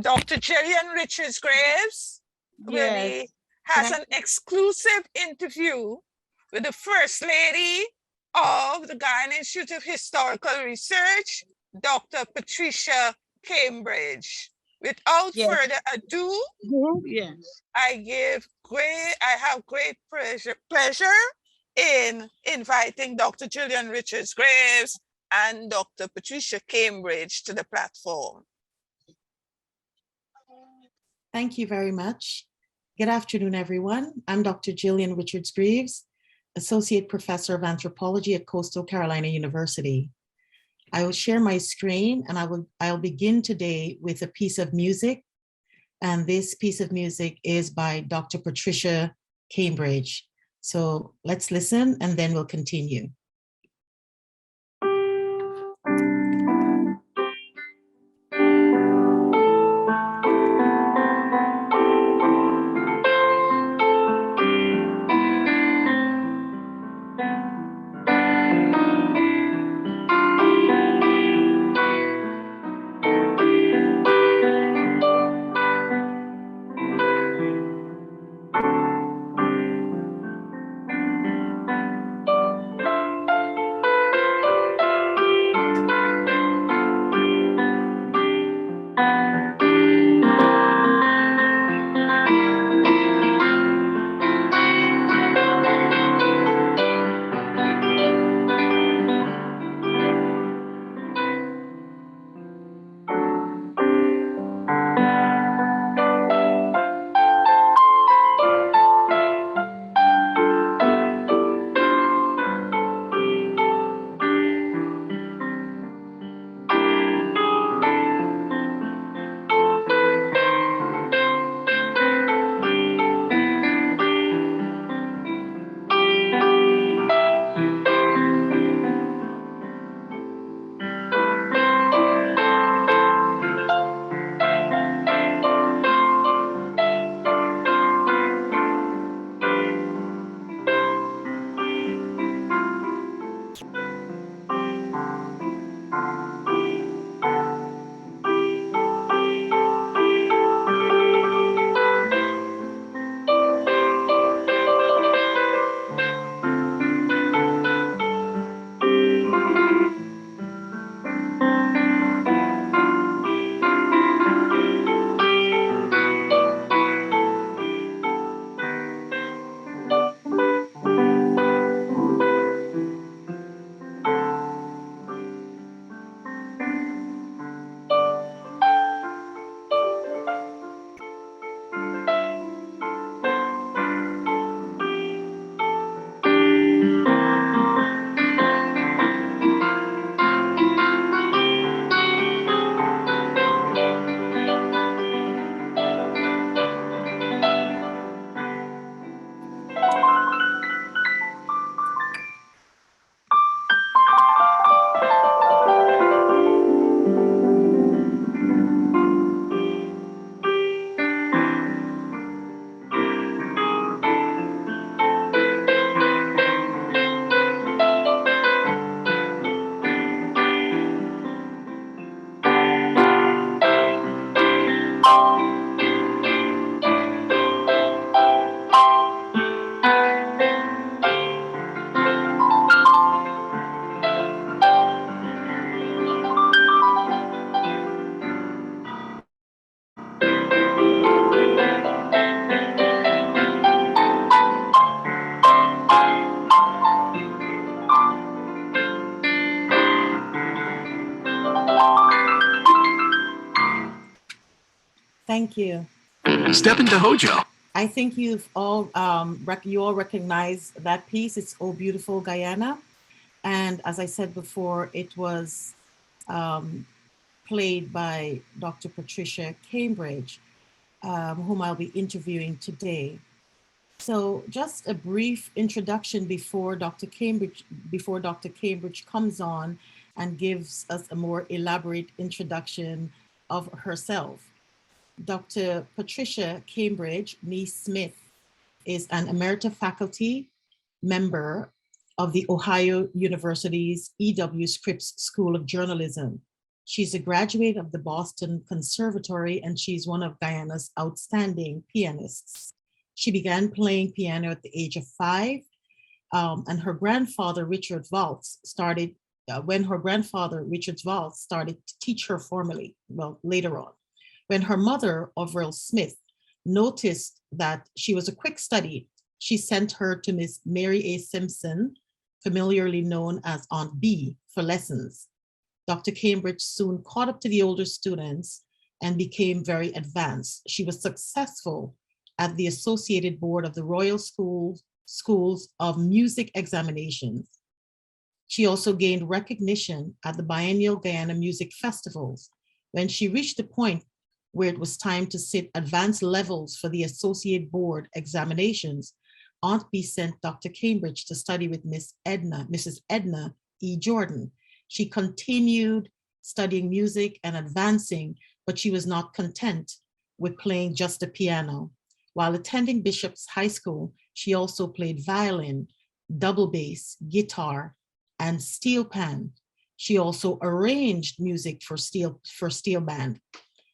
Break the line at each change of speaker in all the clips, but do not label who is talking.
Dr. Gillian Richards-Greaves
Yes.
has an exclusive interview with the First Lady of the Guyana Institute of Historical Research, Dr. Patricia Cambridge. Without further ado,
Yes.
I have great pleasure in inviting Dr. Gillian Richards-Greaves and Dr. Patricia Cambridge to the platform.
Thank you very much. Good afternoon, everyone. I'm Dr. Gillian Richards-Greaves, Associate Professor of Anthropology at Coastal Carolina University. I will share my screen and I'll begin today with a piece of music. And this piece of music is by Dr. Patricia Cambridge. So let's listen and then we'll continue. Thank you.
Step into Hojo.
I think you've all you all recognize that piece. It's "Oh Beautiful Guyana," and as I said before, it was played by Dr. Patricia Cambridge, whom I'll be interviewing today. So, just a brief introduction before Dr. Cambridge comes on and gives us a more elaborate introduction of herself. Dr. Patricia Cambridge, Nee Smith, is an emerita faculty member of the Ohio University's E.W. Scripps School of Journalism. She's a graduate of the Boston Conservatory, and she's one of Guyana's outstanding pianists. She began playing piano at the age of 5, and her grandfather, Richard Valtz, started when her grandfather, Richard Valtz, started to teach her formally, well, later on. When her mother, Overall Smith, noticed that she was a quick study, she sent her to Miss Mary A. Simpson, familiarly known as Aunt B, for lessons. Dr. Cambridge soon caught up to the older students and became very advanced. She was successful at the Associated Board of the Royal Schools of Music examinations. She also gained recognition at the biennial Guyana Music Festivals. When she reached the point where it was time to sit advanced levels for the Associate Board examinations, Aunt B sent Dr. Cambridge to study with Mrs. Edna E. Jordan. She continued studying music and advancing, but she was not content with playing just the piano. While attending Bishop's High School, she also played violin, double bass, guitar, and steel pan. She also arranged music for steel band.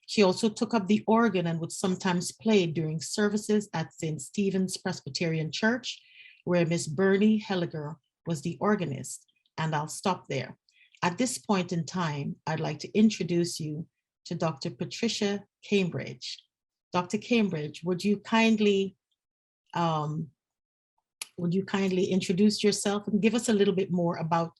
She also took up the organ and would sometimes play during services at St. Stephen's Presbyterian Church, where Miss Bernie Helliger was the organist. And I'll stop there. At this point in time, I'd like to introduce you to Dr. Patricia Cambridge. Dr. Cambridge, would you kindly introduce yourself and give us a little bit more about,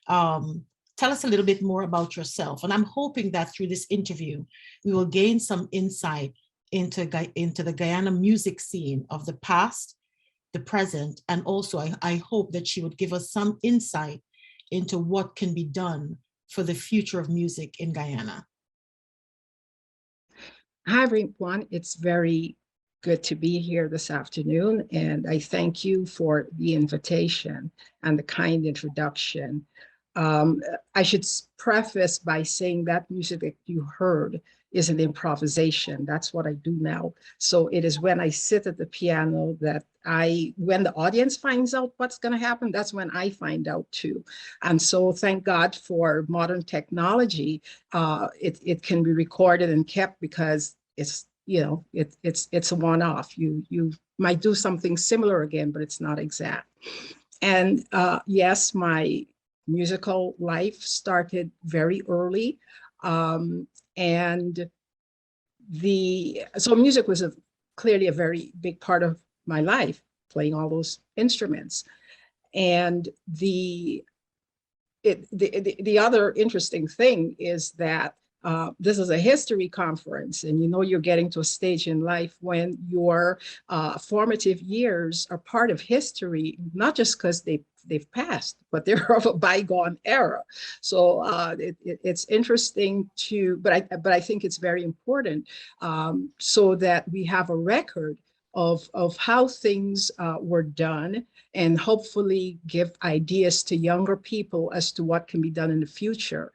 tell us a little bit more about yourself. And I'm hoping that through this interview, we will gain some insight into the Guyana music scene of the past, the present, and also I hope that she would give us some insight into what can be done for the future of music in Guyana.
Hi, everyone. It's very good to be here this afternoon, and I thank you for the invitation and the kind introduction. I should preface by saying that music that you heard is an improvisation. That's what I do now. So it is when I sit at the piano that when the audience finds out what's going to happen, that's when I find out too. And so thank God for modern technology. It can be recorded and kept because it's, it's a one-off. You might do something similar again, but it's not exact. And yes, my musical life started very early. And so music was clearly a very big part of my life, playing all those instruments. And the other interesting thing is that this is a history conference, and you're getting to a stage in life when your formative years are part of history, not just because they've passed, but they're of a bygone era. So it's interesting but I think it's very important so that we have a record of how things were done, and hopefully give ideas to younger people as to what can be done in the future.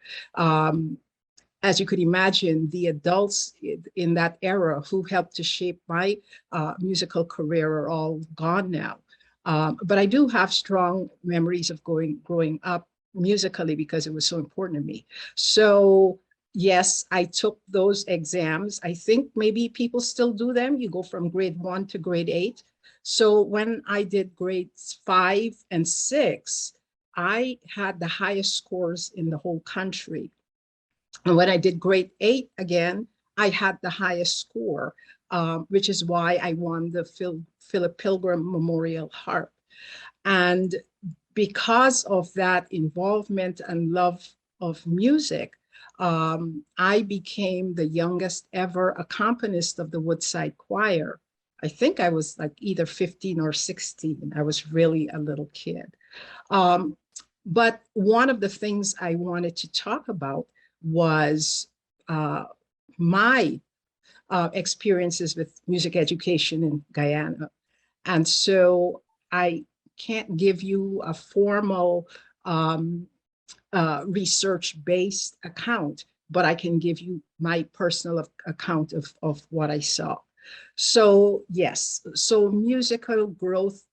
As you could imagine, the adults in that era who helped to shape my musical career are all gone now. But I do have strong memories of growing up musically because it was so important to me. So yes, I took those exams. I think maybe people still do them. You go from grade 1 to grade 8. So when I did grades 5 and 6, I had the highest scores in the whole country. And when I did grade 8 again, I had the highest score, which is why I won the Philip Pilgrim Memorial Harp. And because of that involvement and love of music, I became the youngest ever accompanist of the Woodside Choir. I think I was like either 15 or 16. I was really a little kid. But one of the things I wanted to talk about was my experiences with music education in Guyana. And so I can't give you a formal research-based account, but I can give you my personal account of what I saw. So yes, so musical growth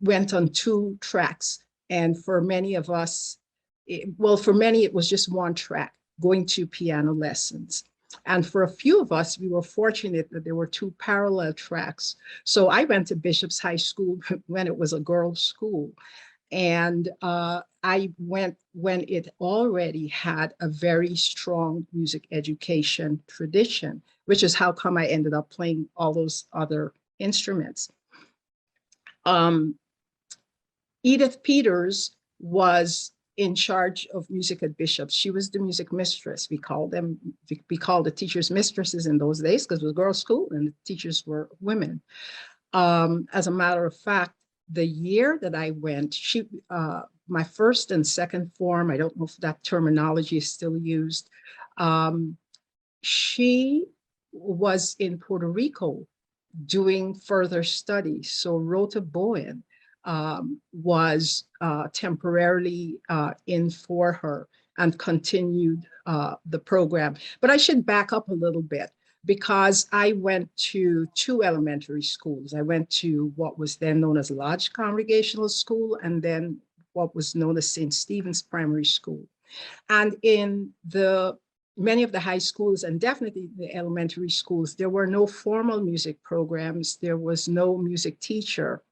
went on 2 tracks. And for many of us, for many, it was just one track. going to piano lessons. And for a few of us, we were fortunate that there were two parallel tracks. So I went to Bishop's High School when it was a girls' school. And I went when it already had a very strong music education tradition, which is how come I ended up playing all those other instruments. Edith Peters was in charge of music at Bishop's. She was the music mistress. We called the teachers mistresses in those days because it was a girls' school and the teachers were women. As a matter of fact, the year that I went, my first and second form, I don't know if that terminology is still used, she was in Puerto Rico doing further studies. So Rhoda Bowen was temporarily in for her and continued the program. But I should back up a little bit because I went to two elementary schools. I went to what was then known as Lodge Congregational School and then what was known as St. Stephen's Primary School. And in many of the high schools and definitely the elementary schools, there were no formal music programs. There was no music teacher.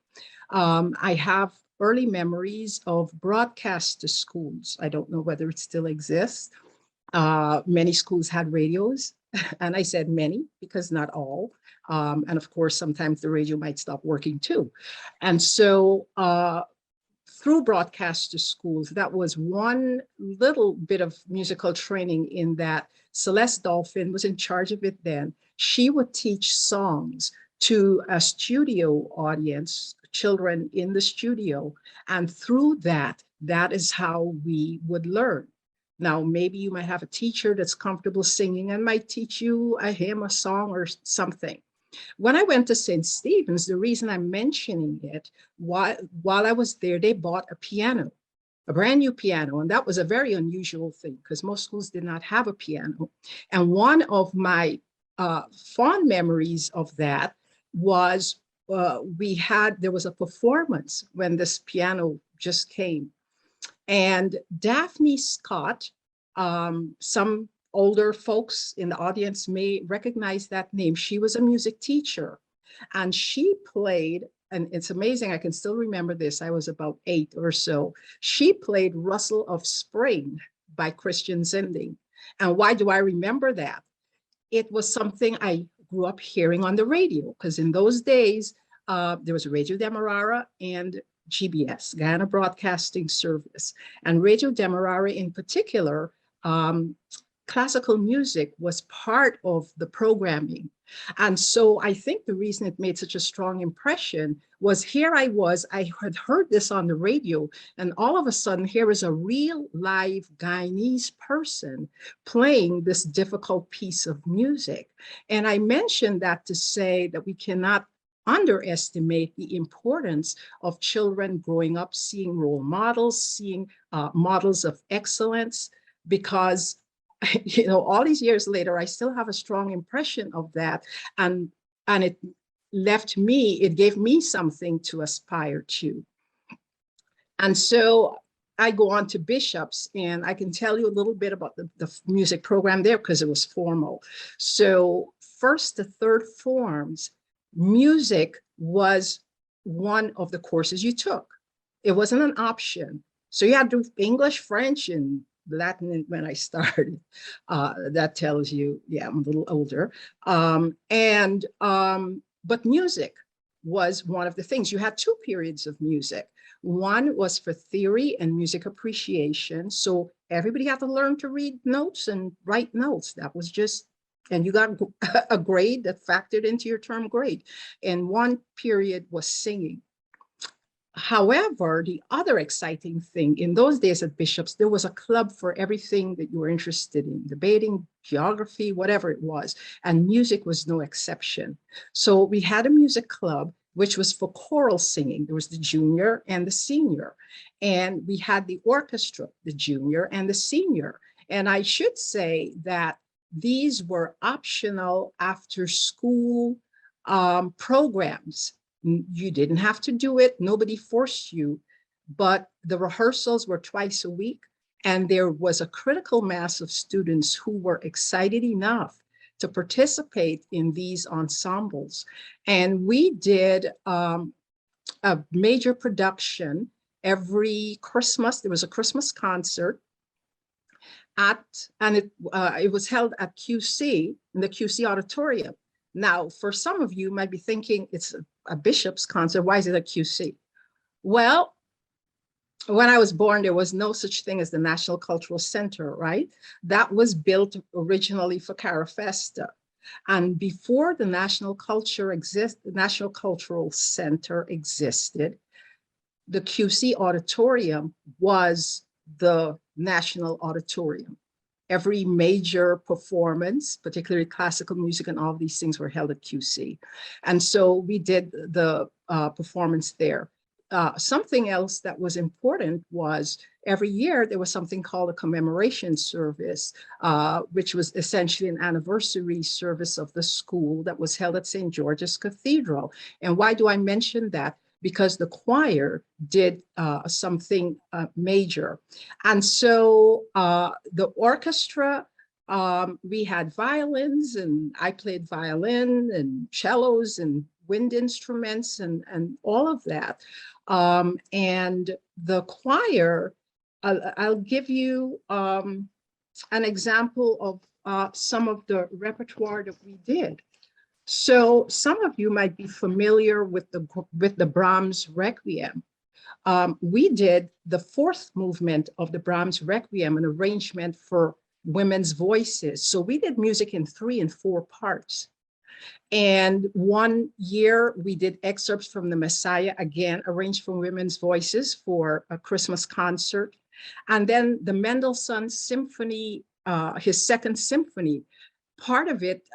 I have early memories of broadcast to schools. I don't know whether it still exists. Many schools had radios, and I said many because not all. And of course, sometimes the radio might stop working too. And so through broadcast to schools, that was one little bit of musical training in that Celeste Dolphin was in charge of it then. She would teach songs to a studio audience, children in the studio. And through that is how we would learn. Now, maybe you might have a teacher that's comfortable singing and might teach you a hymn, a song, or something. When I went to St. Stephen's, the reason I'm mentioning it, while I was there, they bought a piano, a brand new piano. And that was a very unusual thing because most schools did not have a piano. And one of my fond memories of that was there was a performance when this piano just came. And Daphne Scott, some older folks in the audience may recognize that name. She was a music teacher and she played, and it's amazing, I can still remember this, I was about 8 or so. She played Rustle of Spring by Christian Zinding. And why do I remember that? It was something I grew up hearing on the radio because in those days, there was Radio Demerara and GBS, Guyana Broadcasting Service. And Radio Demerara in particular, classical music was part of the programming. And so I think the reason it made such a strong impression was I had heard this on the radio, and all of a sudden here is a real live Guyanese person playing this difficult piece of music. And I mentioned that to say that we cannot underestimate the importance of children growing up, seeing role models, seeing models of excellence, because all these years later, I still have a strong impression of that. And it gave me something to aspire to. And so I go on to Bishop's, and I can tell you a little bit about the music program there because it was formal. So first to third forms, music was one of the courses you took. It wasn't an option. So you had to do English, French, and Latin when I started. That tells you, yeah, I'm a little older. But music was one of the things. You had 2 periods of music. One was for theory and music appreciation. So everybody had to learn to read notes and write notes. That was just, and you got a grade that factored into your term grade. And one period was singing. However, the other exciting thing in those days at Bishop's, there was a club for everything that you were interested in, debating, geography, whatever it was, and music was no exception. So we had a music club, which was for choral singing. There was the junior and the senior, and we had the orchestra, the junior and the senior. And I should say that these were optional after school programs. You didn't have to do it. Nobody forced you, but the rehearsals were twice a week And there was a critical mass of students who were excited enough to participate in these ensembles. And we did a major production every Christmas. There was a Christmas concert and it was held at QC, in the QC auditorium. Now, for some of you might be thinking it's a bishop's concert. Why is it a QC? Well, when I was born, there was no such thing as the National Cultural Center, right? That was built originally for Carafesta. And before the National Cultural Center existed, the QC auditorium was the national auditorium. Every major performance, particularly classical music and all of these things, were held at QC. And so we did the performance there. Something else that was important was every year there was something called a commemoration service, which was essentially an anniversary service of the school that was held at St. George's Cathedral. And why do I mention that? Because the choir did something major. And so the orchestra, we had violins, and I played violin and cellos and wind instruments and all of that. And the choir, I'll give you an example of some of the repertoire that we did. So some of you might be familiar with the Brahms Requiem. We did the fourth movement of the Brahms Requiem, an arrangement for women's voices. So we did music in 3 and 4 parts. And one year we did excerpts from the Messiah, again, arranged for women's voices for a Christmas concert. And then the Mendelssohn Symphony, his second symphony, part of it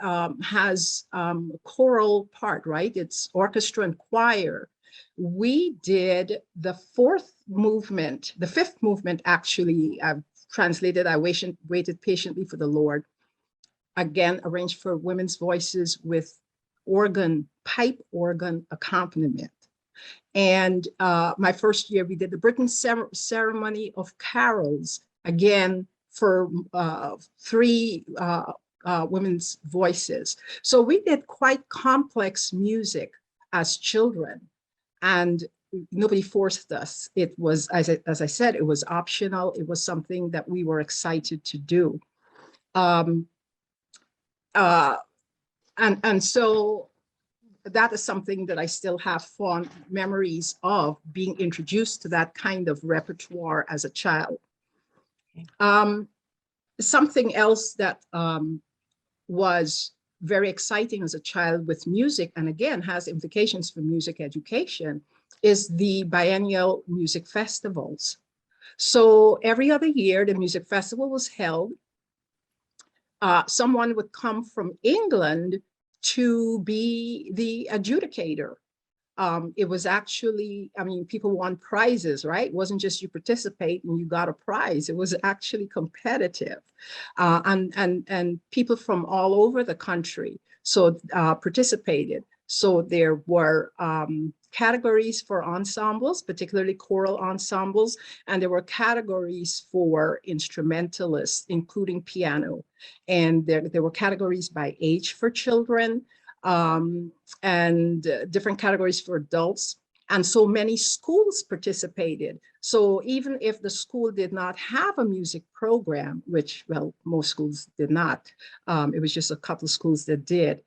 has a choral part, right? It's orchestra and choir. We did the fourth movement, the fifth movement, actually, I've translated, I waited patiently for the Lord. Again, arranged for women's voices with organ, pipe organ accompaniment. And my first year, we did the Britain Ceremony of Carols, again, for 3 women's voices. So we did quite complex music as children, and nobody forced us. It was, as I said, it was optional. It was something that we were excited to do. And so that is something that I still have fond memories of, being introduced to that kind of repertoire as a child. Something else that was very exciting as a child with music, and again has implications for music education, is the biennial music festivals. So every other year, the music festival was held. Someone would come from England to be the adjudicator. It was actually, I mean, people won prizes, right? It wasn't just you participate and you got a prize. It was actually competitive. And people from all over the country participated. So there were categories for ensembles, particularly choral ensembles, and there were categories for instrumentalists, including piano. And there were categories by age for children, and different categories for adults. And so many schools participated. So even if the school did not have a music program, which, well, most schools did not, it was just a couple of schools that did,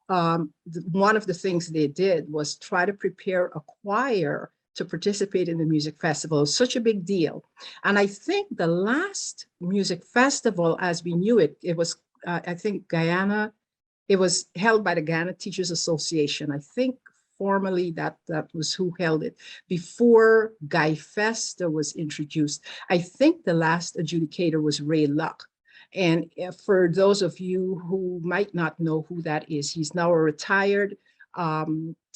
one of the things they did was try to prepare a choir to participate in the music festival. It was such a big deal. And I think the last music festival as we knew it, it was, I think, Guyana. It was held by the Guyana Teachers Association. I think formally that was who held it. Before Guy Festa was introduced, I think the last adjudicator was Ray Luck. And for those of you who might not know who that is, he's now a retired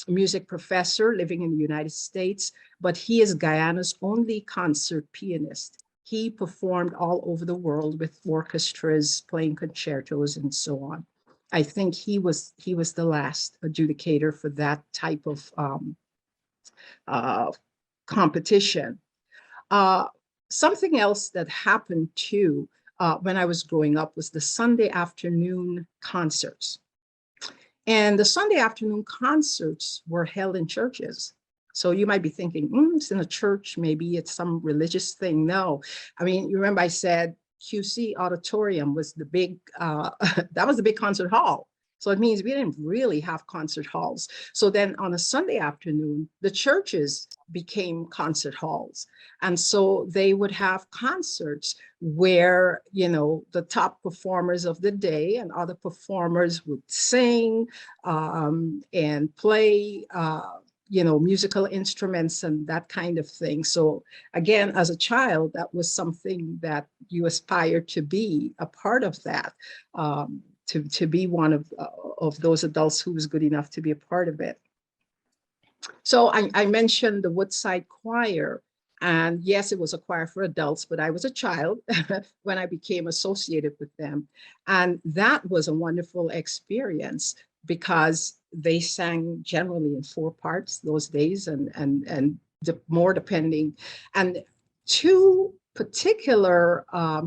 music professor living in the United States, but he is Guyana's only concert pianist. He performed all over the world with orchestras, playing concertos and so on. I think he was the last adjudicator for that type of competition. something else that happened too when I was growing up was the Sunday afternoon concerts. And the Sunday afternoon concerts were held in churches. So you might be thinking, it's in a church, maybe it's some religious thing. No, I mean, you remember I said QC Auditorium was the big, that was the big concert hall. So it means we didn't really have concert halls. So then on a Sunday afternoon, the churches became concert halls. And so they would have concerts where, you know, the top performers of the day and other performers would sing and play, you know, musical instruments and that kind of thing. So again, as a child, that was something that you aspired to be a part of that. To be one of those adults who was good enough to be a part of it. So I mentioned the Woodside Choir, and yes, it was a choir for adults, but I was a child when I became associated with them. And that was a wonderful experience because they sang generally in 4 parts those days and more depending. And two particular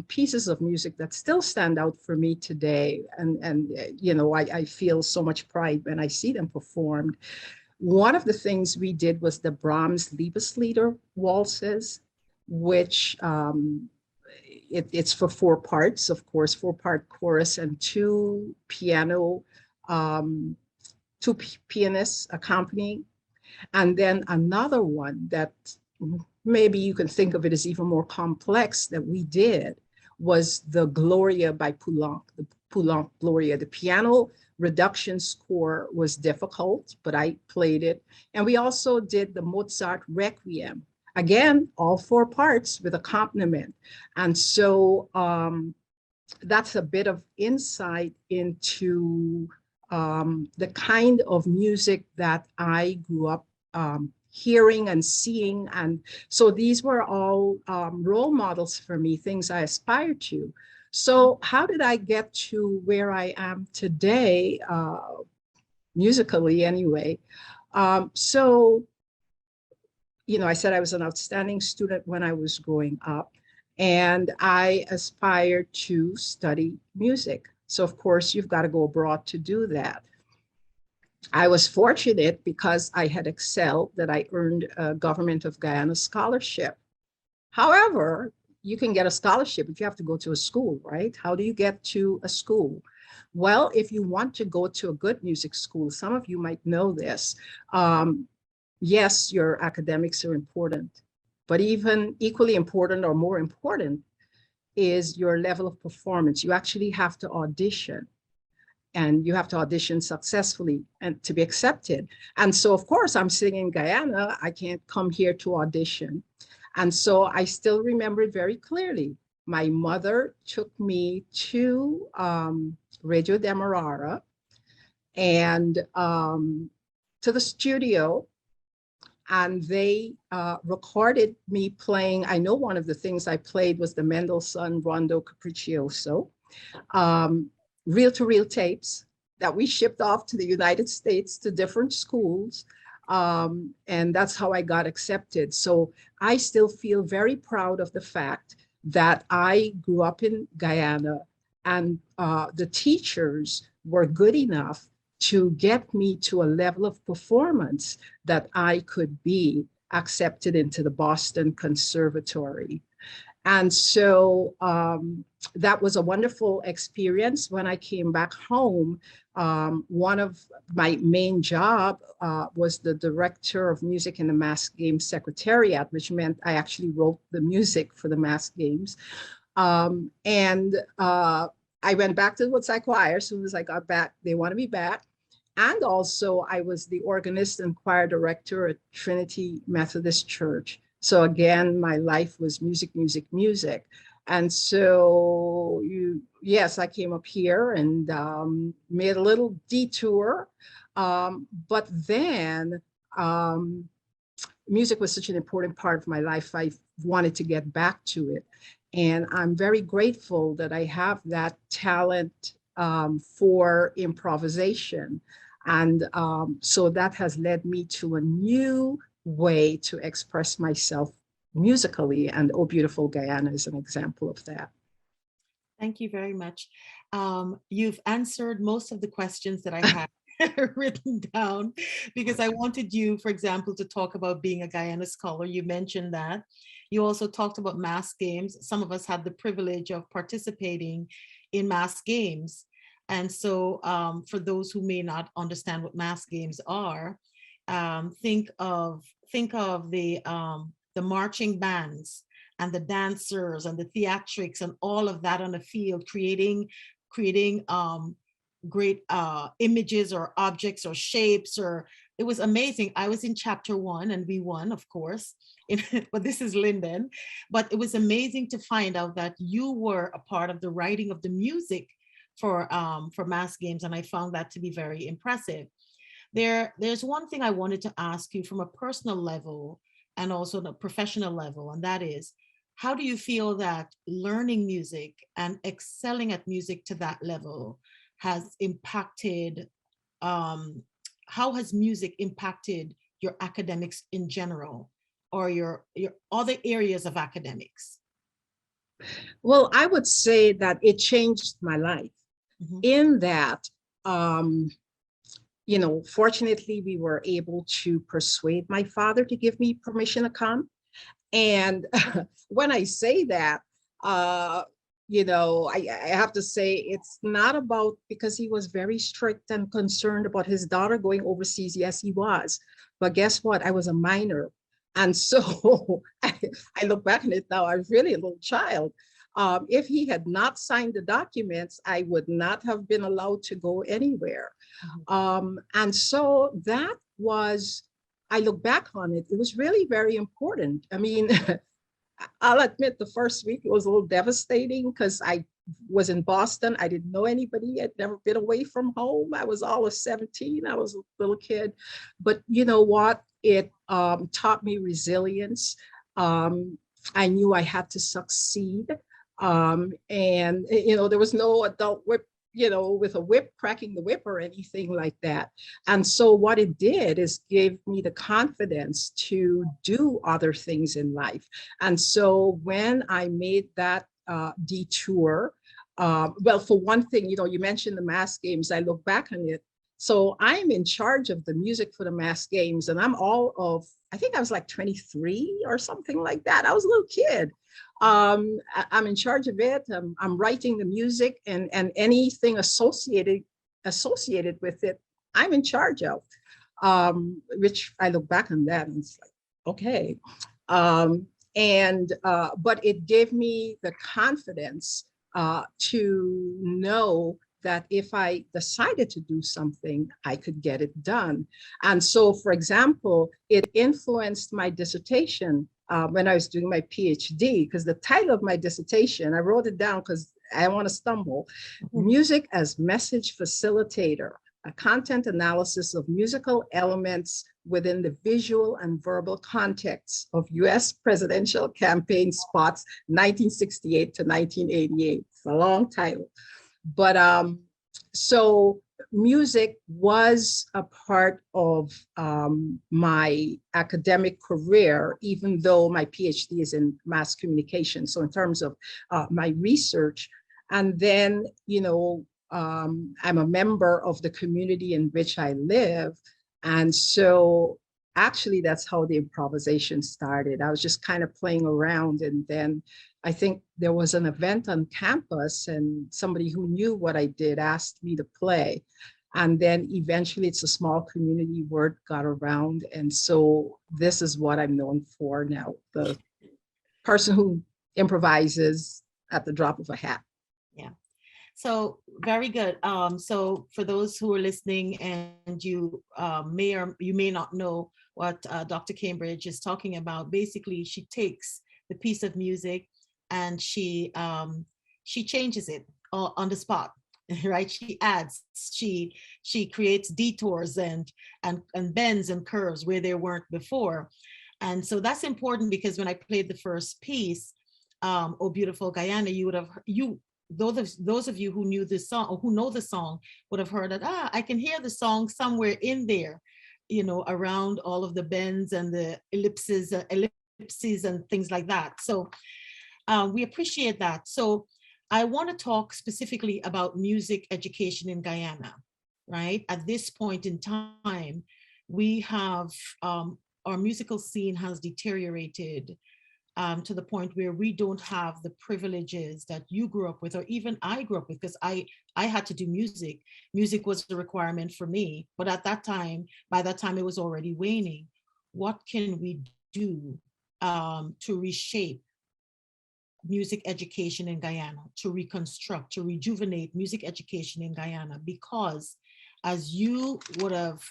pieces of music that still stand out for me today. And you know, I feel so much pride when I see them performed. One of the things we did was the Brahms Liebeslieder waltzes, which it's for 4 parts, of course, 4-part chorus and 2 piano, 2 pianists accompanying. And then another one that maybe you can think of it as even more complex that we did was the Gloria by Poulenc, the Poulenc Gloria. The piano reduction score was difficult, but I played it. And we also did the Mozart Requiem. Again, all 4 parts with accompaniment. And so that's a bit of insight into the kind of music that I grew up hearing and seeing. And so these were all role models for me, things I aspired to. So how did I get to where I am today, musically anyway? So, you know, I said I was an outstanding student when I was growing up, and I aspired to study music. So of course, you've got to go abroad to do that. I was fortunate because I had excelled that I earned a Government of Guyana scholarship. However, you can get a scholarship if you have to go to a school, right? How do you get to a school? Well, if you want to go to a good music school, some of you might know this. Yes, your academics are important, but even equally important or more important is your level of performance. You actually have to audition. And you have to audition successfully and to be accepted. And so, of course, I'm sitting in Guyana. I can't come here to audition. And so I still remember it very clearly. My mother took me to Radio Demerara and to the studio, and they recorded me playing. I know one of the things I played was the Mendelssohn Rondo Capriccioso. Reel-to-reel tapes that we shipped off to the United States to different schools. And that's how I got accepted. So I still feel very proud of the fact that I grew up in Guyana and the teachers were good enough to get me to a level of performance that I could be accepted into the Boston Conservatory. And so that was a wonderful experience. When I came back home, one of my main job was the director of music in the Mass Games Secretariat, which meant I actually wrote the music for the Mass Games. And I went back to the Woodside Choir as soon as I got back. They wanted me back. And also I was the organist and choir director at Trinity Methodist Church. So again, my life was music, music, music. And so yes, I came up here and made a little detour. But then music was such an important part of my life. I wanted to get back to it. And I'm very grateful that I have that talent for improvisation. And so that has led me to a new way to express myself musically. And Oh Beautiful Guyana is an example of that.
Thank you very much. You've answered most of the questions that I had written down, because I wanted you, for example, to talk about being a Guyana scholar. You mentioned that. You also talked about mass games. Some of us had the privilege of participating in mass games. And so for those who may not understand what mass games are, think of the marching bands and the dancers and the theatrics and all of that on the field, creating great images or objects or shapes. Or it was amazing. I was in chapter 1 and we won, of course, but this is Linden. But it was amazing to find out that you were a part of the writing of the music for mass games, and I found that to be very impressive. There's one thing I wanted to ask you from a personal level and also the professional level, and that is, how do you feel that learning music and excelling at music to that level has impacted, how has music impacted your academics in general, or your other areas of academics?
Well, I would say that it changed my life in that, you know, fortunately, we were able to persuade my father to give me permission to come. And when I say that, you know, I have to say it's not about, because he was very strict and concerned about his daughter going overseas. Yes, he was. But guess what? I was a minor. And so I look back on it now, I was really a little child. If he had not signed the documents, I would not have been allowed to go anywhere. And so that was, I look back on it, it was really very important. I mean, I'll admit the first week it was a little devastating because I was in Boston. I didn't know anybody. I'd never been away from home. I was all of 17. I was a little kid. But you know what? It taught me resilience. I knew I had to succeed. And, you know, there was no adult whip, you know, with a whip, cracking the whip or anything like that. And so what it did is give me the confidence to do other things in life. And so when I made that detour, well, for one thing, you know, you mentioned the mass games, I look back on it. So I'm in charge of the music for the mass games, and I'm all of, I think I was like 23 or something like that. I was a little kid. I'm in charge of it. I'm writing the music, and anything associated with it, I'm in charge of, which I look back on that and it's like, okay. But it gave me the confidence to know that if I decided to do something, I could get it done. And so, for example, it influenced my dissertation when I was doing my PhD, because the title of my dissertation, I wrote it down because I don't want to stumble, Music as Message Facilitator, a content analysis of musical elements within the visual and verbal context of US presidential campaign spots, 1968 to 1988. It's a long title. But so music was a part of my academic career, even though my PhD is in mass communication. So in terms of my research, and then, you know, I'm a member of the community in which I live. And so actually that's how the improvisation started. I was just kind of playing around, and then I think there was an event on campus and somebody who knew what I did asked me to play. And then eventually it's a small community, word got around. And so this is what I'm known for now, the person who improvises at the drop of a hat.
Yeah. So very good. So for those who are listening and you may or you may not know what Dr. Cambridge is talking about, basically she takes the piece of music and she changes it on the spot, right? She adds, she creates detours and bends and curves where there weren't before. And so that's important, because when I played the first piece, Oh Beautiful Guyana, you would have, those of you who knew this song or who know the song would have heard that, I can hear the song somewhere in there, you know, around all of the bends and the ellipses ellipses and things like that. So we appreciate that. So I want to talk specifically about music education in Guyana, right? At this point in time, we have, our musical scene has deteriorated to the point where we don't have the privileges that you grew up with, or even I grew up with, because I had to do music. Music was a requirement for me, but at that time, by that time it was already waning. What can we do to reshape music education in Guyana, to reconstruct, to rejuvenate music education in Guyana? Because as you would have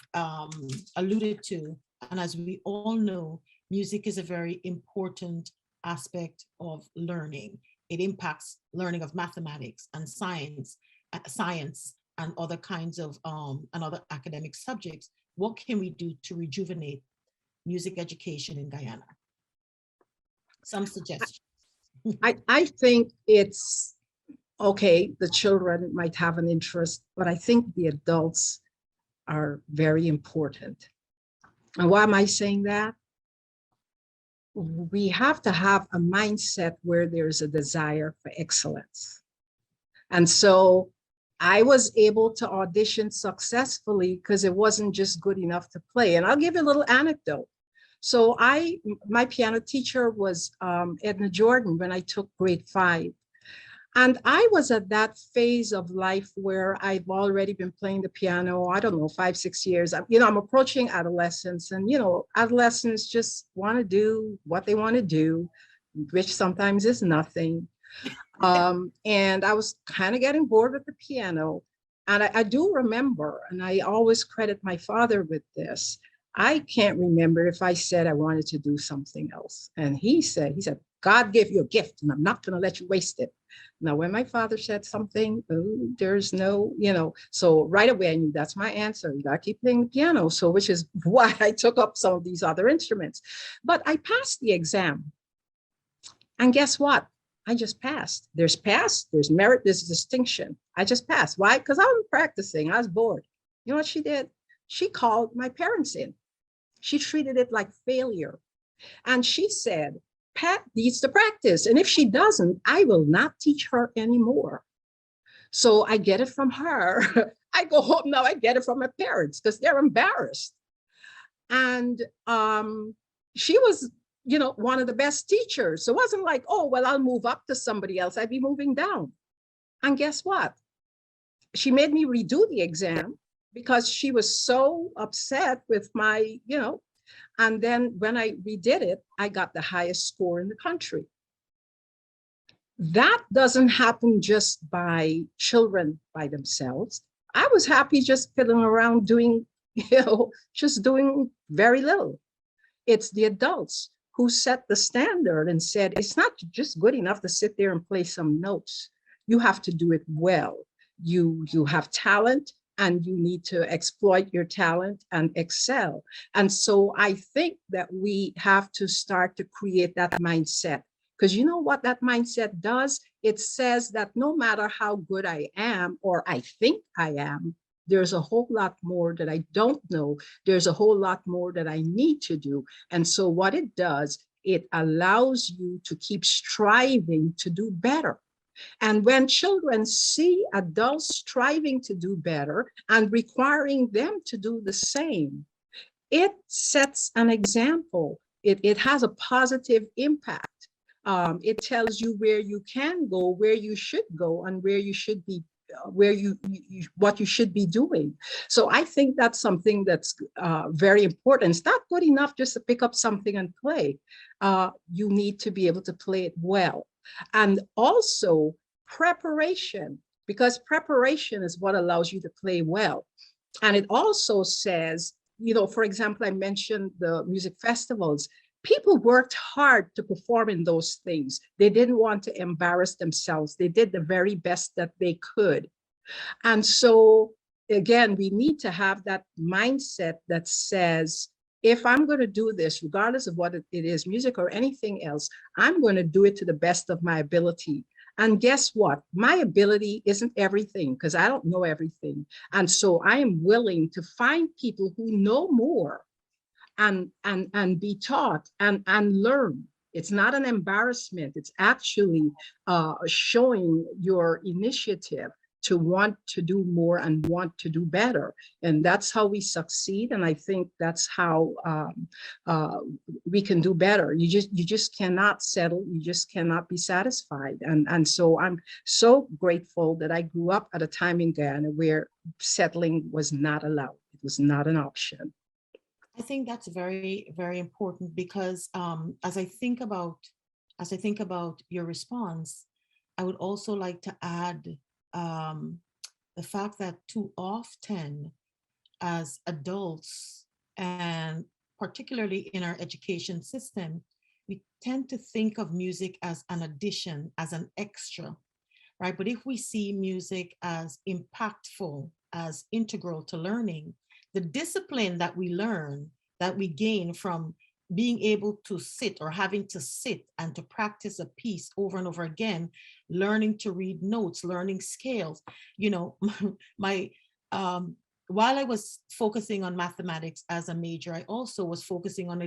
alluded to, and as we all know, music is a very important aspect of learning. It impacts learning of mathematics and science and other kinds of and other academic subjects. What can we do to rejuvenate music education in Guyana? Some suggestions.
I think it's okay, the children might have an interest, but I think the adults are very important. And why am I saying that? We have to have a mindset where there's a desire for excellence. And so I was able to audition successfully because it wasn't just good enough to play. And I'll give you a little anecdote. So my piano teacher was Edna Jordan when I took grade 5. And I was at that phase of life where I've already been playing the piano, I don't know, 5, 6 years. I'm approaching adolescence, and, adolescents just want to do what they want to do, which sometimes is nothing. And I was kind of getting bored with the piano. And I do remember, and I always credit my father with this, I can't remember if I said I wanted to do something else. And he said, God gave you a gift and I'm not going to let you waste it. Now, when my father said something, there's no, so right away I knew that's my answer. You got to keep playing the piano. So, which is why I took up some of these other instruments. But I passed the exam. And guess what? I just passed. There's merit, there's distinction. I just passed. Why? Because I was practicing. I was bored. You know what she did? She called my parents in. She treated it like failure. And she said, Pat needs to practice. And if she doesn't, I will not teach her anymore. So I get it from her. I go home now, I get it from my parents because they're embarrassed. And she was, one of the best teachers. So it wasn't like, oh, well, I'll move up to somebody else. I'd be moving down. And guess what? She made me redo the exam because she was so upset with my, and then when I redid it, I got the highest score in the country. That doesn't happen just by children by themselves. I was happy just fiddling around doing, just doing very little. It's the adults who set the standard and said, it's not just good enough to sit there and play some notes. You have to do it well. You have talent, and you need to exploit your talent and excel. And so I think that we have to start to create that mindset, because you know what that mindset does? It says that no matter how good I am, or I think I am, there's a whole lot more that I don't know. There's a whole lot more that I need to do. And so what it does, it allows you to keep striving to do better. And when children see adults striving to do better and requiring them to do the same, it sets an example. It has a positive impact. It tells you where you can go, where you should go, and where you should be, what you should be doing. So I think that's something that's very important. It's not good enough just to pick up something and play. You need to be able to play it well. And also preparation, because preparation is what allows you to play well. And it also says, for example, I mentioned the music festivals. People worked hard to perform in those things. They didn't want to embarrass themselves. They did the very best that they could. And so, again, we need to have that mindset that says, if I'm going to do this, regardless of what it is, music or anything else, I'm going to do it to the best of my ability. And guess what? My ability isn't everything, because I don't know everything. And so I am willing to find people who know more and be taught and learn. It's not an embarrassment. It's actually showing your initiative to want to do more and want to do better. And that's how we succeed. And I think that's how uh, we can do better. You just cannot settle. You just cannot be satisfied. And so I'm so grateful that I grew up at a time in Guyana where settling was not allowed. It was not an option.
I think that's very, very important because as I think about your response, I would also like to add um, the fact that too often as adults, and particularly in our education system, we tend to think of music as an addition, as an extra, right? But if we see music as impactful, as integral to learning, the discipline that we learn, that we gain from being able to sit or having to sit and to practice a piece over and over again, learning to read notes, learning scales, you know, my, while I was focusing on mathematics as a major, I also was focusing on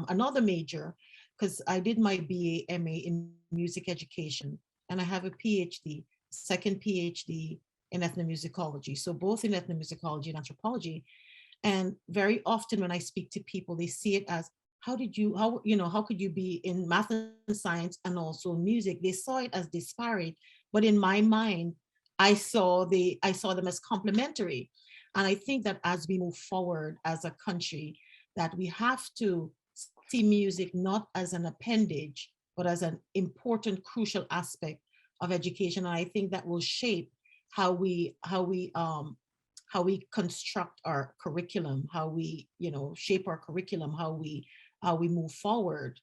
another major because I did my BA MA in music education and I have a PhD, second PhD in ethnomusicology. So both in ethnomusicology and anthropology. And very often when I speak to people, they see it as, how could you be in math and science and also music? They saw it as disparate, but in my mind, I saw them as complementary. And I think that as we move forward as a country, that we have to see music not as an appendage, but as an important, crucial aspect of education. And I think that will shape how we construct our curriculum, how we, shape our curriculum, how we move forward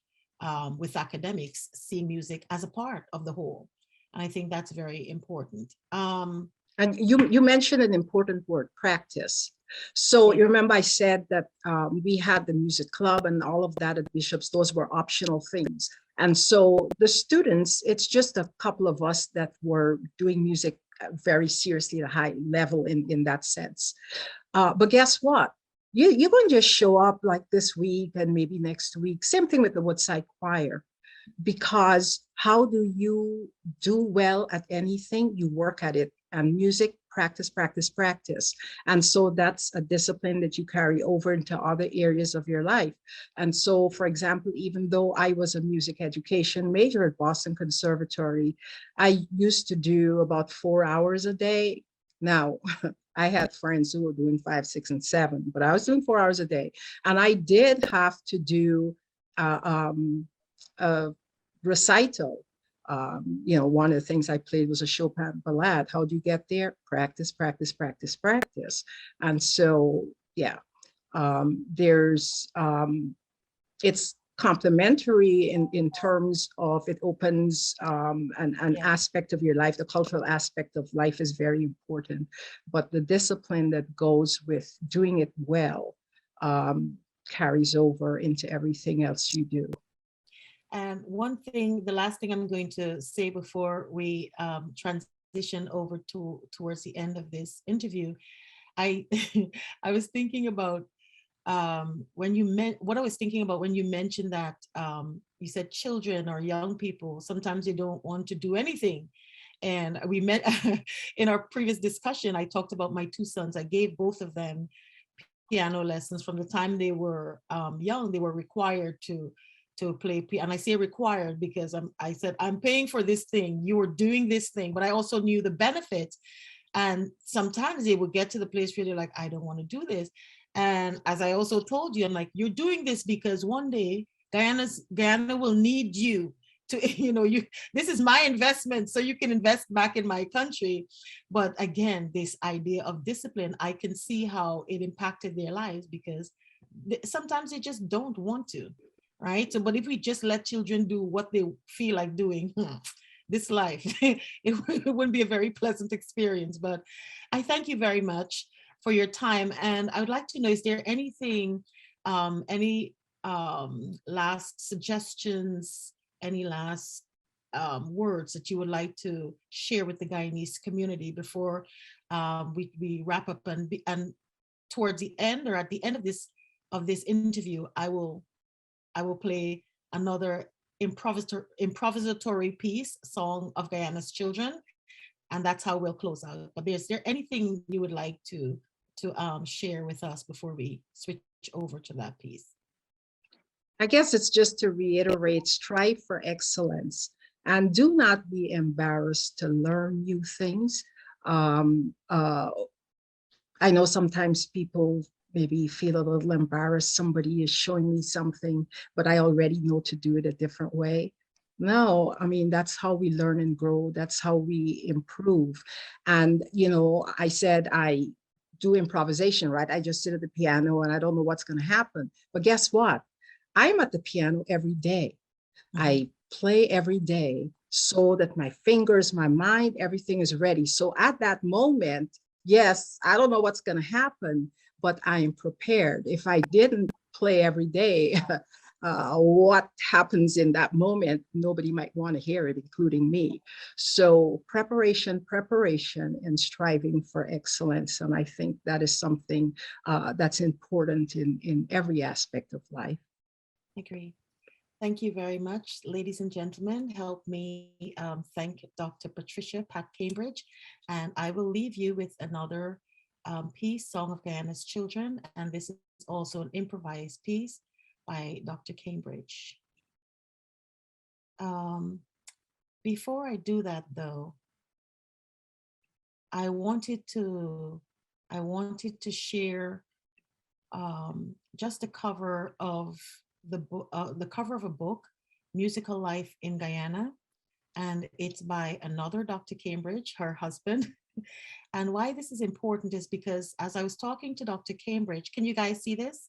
with academics, seeing music as a part of the whole. And I think that's very important.
And you mentioned an important word, practice. So you remember I said that we had the music club and all of that at Bishop's. Those were optional things. And so the students, it's just a couple of us that were doing music very seriously at a high level in that sense. But guess what? You wouldn't just show up like this week and maybe next week. Same thing with the Woodside Choir. Because how do you do well at anything? You work at it. And music, practice, practice, practice. And so that's a discipline that you carry over into other areas of your life. And so, for example, even though I was a music education major at Boston Conservatory, I used to do about 4 hours a day. Now, I had friends who were doing 5, 6, and 7, but I was doing 4 hours a day. And I did have to do a recital. One of the things I played was a Chopin ballad. How do you get there? Practice, practice, practice, practice. And so, yeah, it's complementary in terms of it opens an aspect of your life. The cultural aspect of life is very important, but the discipline that goes with doing it well carries over into everything else you do.
And the last thing I'm going to say before we transition over towards the end of this interview, I I was thinking about what I was thinking about when you mentioned that you said children or young people, sometimes they don't want to do anything. And we met in our previous discussion, I talked about my 2 sons. I gave both of them piano lessons from the time they were young. They were required to play piano. And I say required because I said, I'm paying for this thing. You were doing this thing, but I also knew the benefits. And sometimes they would get to the place where they're like, I don't want to do this. And as I also told you, I'm like, you're doing this because one day Guyana will need you to, this is my investment, so you can invest back in my country. But again, this idea of discipline, I can see how it impacted their lives because sometimes they just don't want to. Right. So, but if we just let children do what they feel like doing, this life, it wouldn't be a very pleasant experience. But I thank you very much for your time. And I would like to know, is there anything, any last suggestions, any last words that you would like to share with the Guyanese community before we wrap up and towards the end or at the end of this of this interview, I will play another improvisatory piece, Song of Guyana's Children, and that's how we'll close out. But is there anything you would like to share with us before we switch over to that piece?
I guess it's just to reiterate, strive for excellence and do not be embarrassed to learn new things. I know sometimes people maybe feel a little embarrassed. Somebody is showing me something, but I already know to do it a different way. No, I mean, that's how we learn and grow. That's how we improve. And, you know, I said I do improvisation, right? I just sit at the piano and I don't know what's going to happen. But guess what? I'm at the piano every day. I play every day so that my fingers, my mind, everything is ready. So at that moment, yes, I don't know what's going to happen, but I am prepared. If I didn't play every day, what happens in that moment, nobody might want to hear it, including me. So preparation, and striving for excellence. And I think that is something that's important in every aspect of life.
Agree. Thank you very much, ladies and gentlemen. Help me thank Dr. Patricia Cambridge, and I will leave you with another piece, Song of Guyana's Children, and this is also an improvised piece by Dr. Cambridge. Before I do that, though, I wanted to share just the cover of the cover of a book, Musical Life in Guyana, and it's by another Dr. Cambridge, her husband. And why this is important is because as I was talking to Dr. Cambridge, can you guys see this?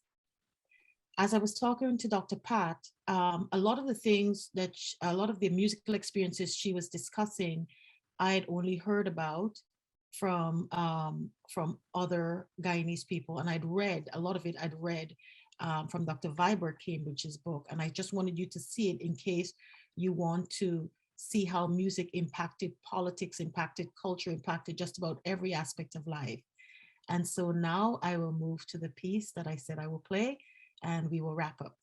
As I was talking to Dr. Pat, a lot of the things that, a lot of the musical experiences she was discussing, I had only heard about from other Guyanese people. And I'd read, a lot of it I'd read from Dr. Vibert Cambridge's book. And I just wanted you to see it in case you want to see how music impacted politics, impacted culture, impacted just about every aspect of life. And so now I will move to the piece that I said I will play, and we will wrap up.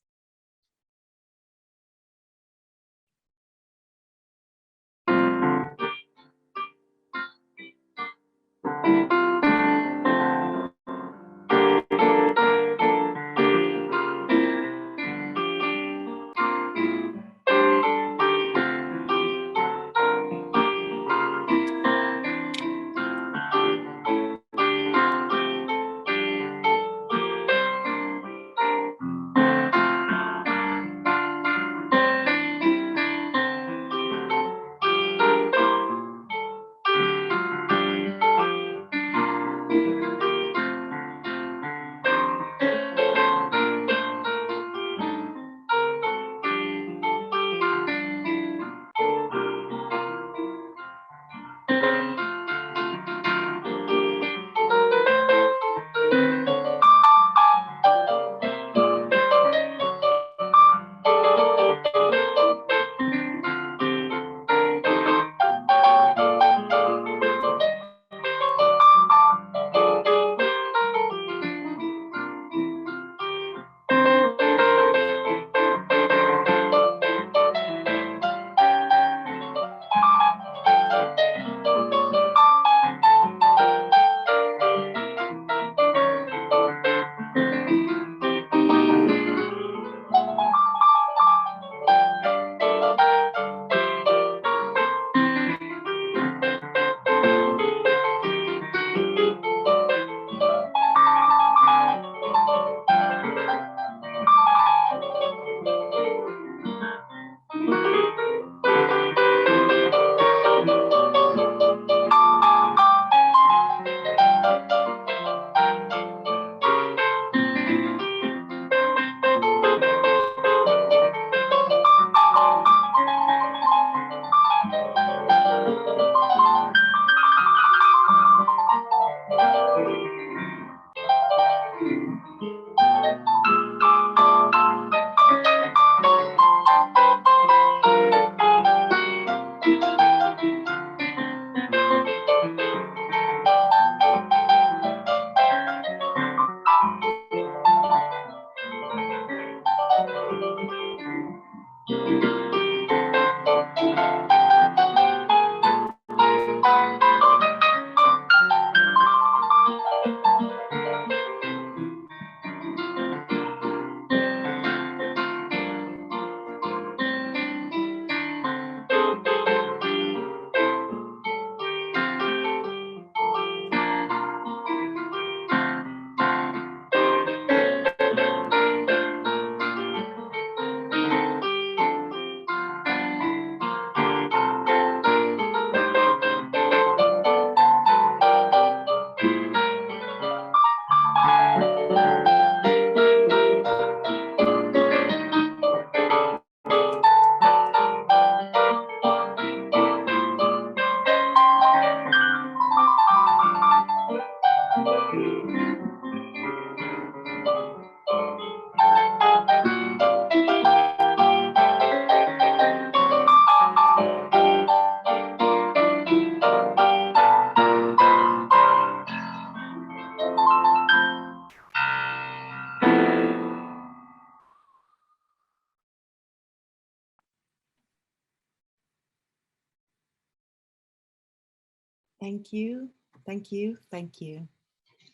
Thank you, thank you, thank you.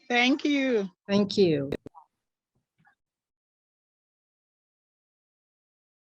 Thank you.
Thank you.